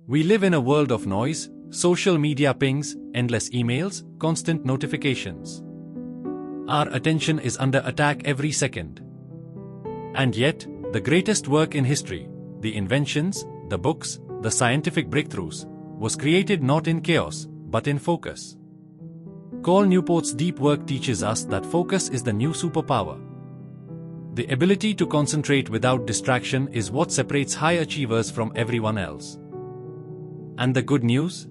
We live in a world of noise, social media pings, endless emails, constant notifications. Our attention is under attack every second. And yet, the greatest work in history, the inventions, the books, the scientific breakthroughs, was created not in chaos, but in focus. Cal Newport's deep work teaches us that focus is the new superpower. The ability to concentrate without distraction is what separates high achievers from everyone else. And the good news?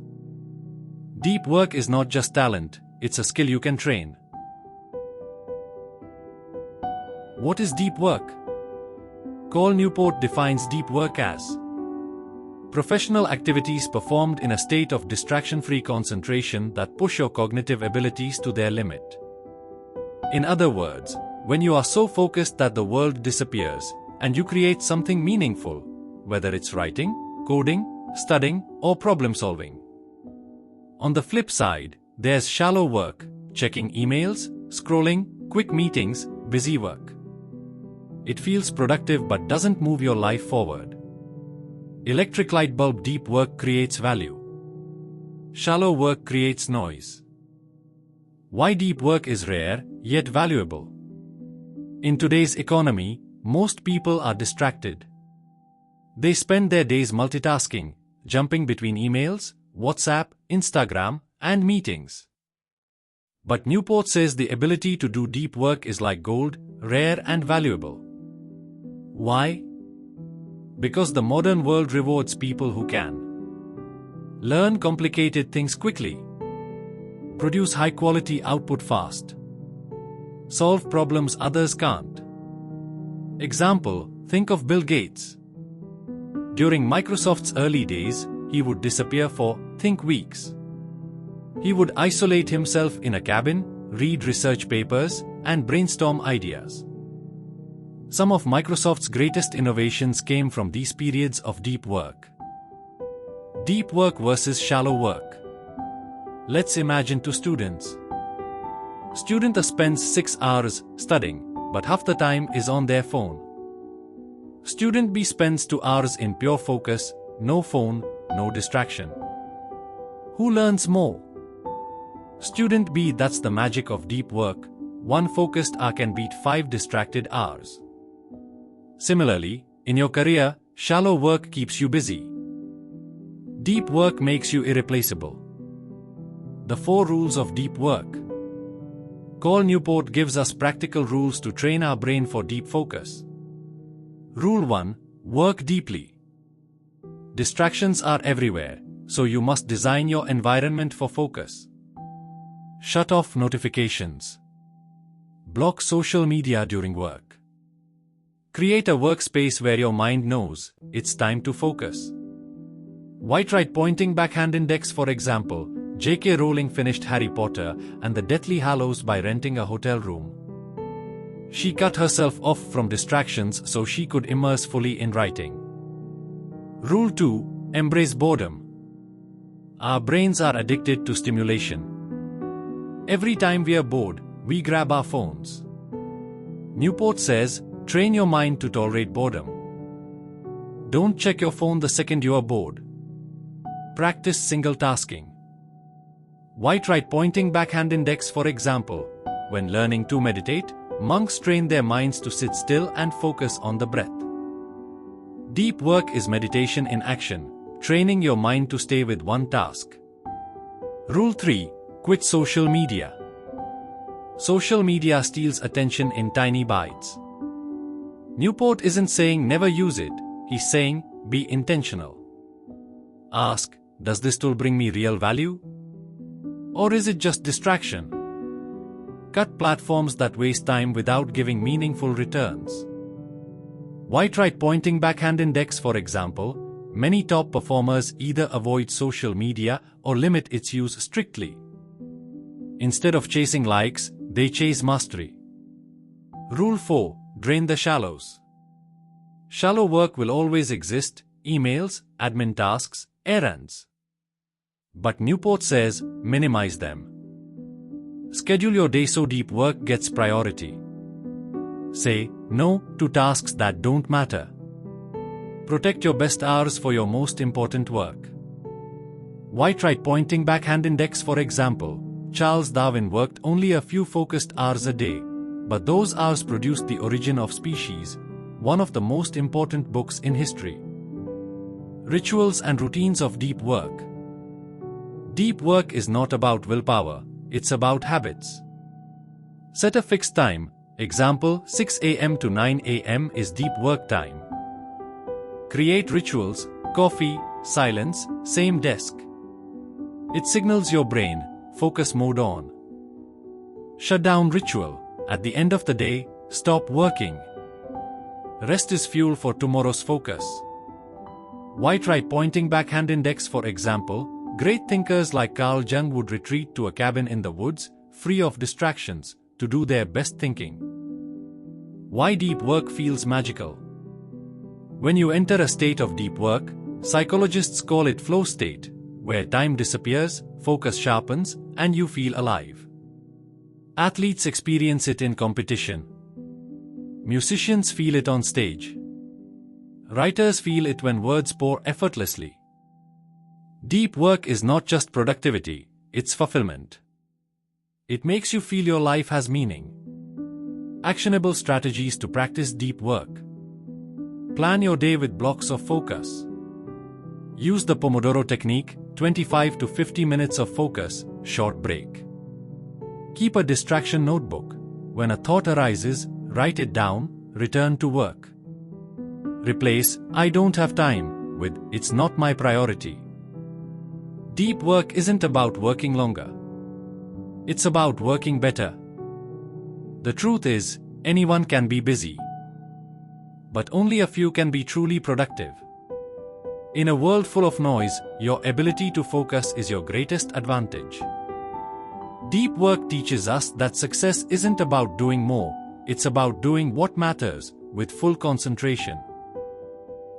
Deep work is not just talent, it's a skill you can train. What is deep work? Cal Newport defines deep work as professional activities performed in a state of distraction-free concentration that push your cognitive abilities to their limit. In other words, when you are so focused that the world disappears, and you create something meaningful, whether it's writing, coding, studying, or problem-solving. On the flip side, there's shallow work, checking emails, scrolling, quick meetings, busy work. It feels productive but doesn't move your life forward. Electric light bulb deep work creates value. Shallow work creates noise. Why deep work is rare, yet valuable? In today's economy, most people are distracted. They spend their days multitasking, jumping between emails, WhatsApp, Instagram, and meetings. But Newport says the ability to do deep work is like gold, rare and valuable. Why? Because the modern world rewards people who can learn complicated things quickly, produce high-quality output fast, solve problems others can't. Example, think of Bill Gates. During Microsoft's early days, he would disappear for, think, weeks. He would isolate himself in a cabin, read research papers, and brainstorm ideas. Some of Microsoft's greatest innovations came from these periods of deep work. Deep work versus shallow work. Let's imagine two students. Student A spends 6 hours studying, but half the time is on their phone. Student B spends 2 hours in pure focus, no phone, no distraction. Who learns more? Student B. That's the magic of deep work. One focused hour can beat 5 distracted hours. Similarly, in your career, shallow work keeps you busy. Deep work makes you irreplaceable. The 4 rules of deep work. Cal Newport gives us practical rules to train our brain for deep focus. Rule 1. Work deeply. Distractions are everywhere, so you must design your environment for focus. Shut off notifications. Block social media during work. Create a workspace where your mind knows it's time to focus. White pointing backhand index. For example, J.K. Rowling finished Harry Potter and the Deathly Hallows by renting a hotel room. She cut herself off from distractions so she could immerse fully in writing. Rule 2. Embrace boredom. Our brains are addicted to stimulation. Every time we are bored, we grab our phones. Newport says, train your mind to tolerate boredom. Don't check your phone the second you are bored. Practice single tasking. White pointing backhand index. For example, when learning to meditate, monks train their minds to sit still and focus on the breath. Deep work is meditation in action, training your mind to stay with one task. Rule 3. Quit social media. Social media steals attention in tiny bites. Newport isn't saying never use it, he's saying, be intentional. Ask, does this tool bring me real value? Or is it just distraction? Cut platforms that waste time without giving meaningful returns. White pointing backhand index. For example, many top performers either avoid social media or limit its use strictly. Instead of chasing likes, they chase mastery. Rule 4. Drain the shallows. Shallow work will always exist, emails, admin tasks, errands. But Newport says, minimize them. Schedule your day so deep work gets priority. Say no to tasks that don't matter. Protect your best hours for your most important work. Why try pointing backhand index, for example? Charles Darwin worked only a few focused hours a day, but those hours produced The Origin of Species, one of the most important books in history. Rituals and routines of deep work. Deep work is not about willpower, it's about habits. Set a fixed time, example 6 a.m. to 9 a.m. is deep work time. Create rituals, coffee, silence, same desk. It signals your brain, focus mode on. Shutdown ritual, at the end of the day, stop working. Rest is fuel for tomorrow's focus. Why try pointing backhand index, for example? Great thinkers like Carl Jung would retreat to a cabin in the woods, free of distractions, to do their best thinking. Why deep work feels magical. When you enter a state of deep work, psychologists call it flow state, where time disappears, focus sharpens, and you feel alive. Athletes experience it in competition. Musicians feel it on stage. Writers feel it when words pour effortlessly. Deep work is not just productivity, it's fulfillment. It makes you feel your life has meaning. Actionable strategies to practice deep work. Plan your day with blocks of focus. Use the Pomodoro technique, 25 to 50 minutes of focus, short break. Keep a distraction notebook. When a thought arises, write it down, return to work. Replace "I don't have time" with "it's not my priority." Deep work isn't about working longer. It's about working better. The truth is, anyone can be busy. But only a few can be truly productive. In a world full of noise, your ability to focus is your greatest advantage. Deep work teaches us that success isn't about doing more, it's about doing what matters, with full concentration.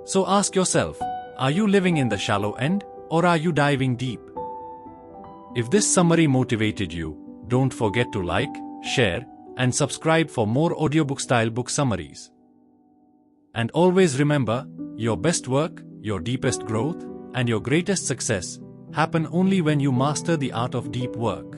So ask yourself, are you living in the shallow end, or are you diving deep? If this summary motivated you, don't forget to like, share, and subscribe for more audiobook-style book summaries. And always remember, your best work, your deepest growth, and your greatest success happen only when you master the art of deep work.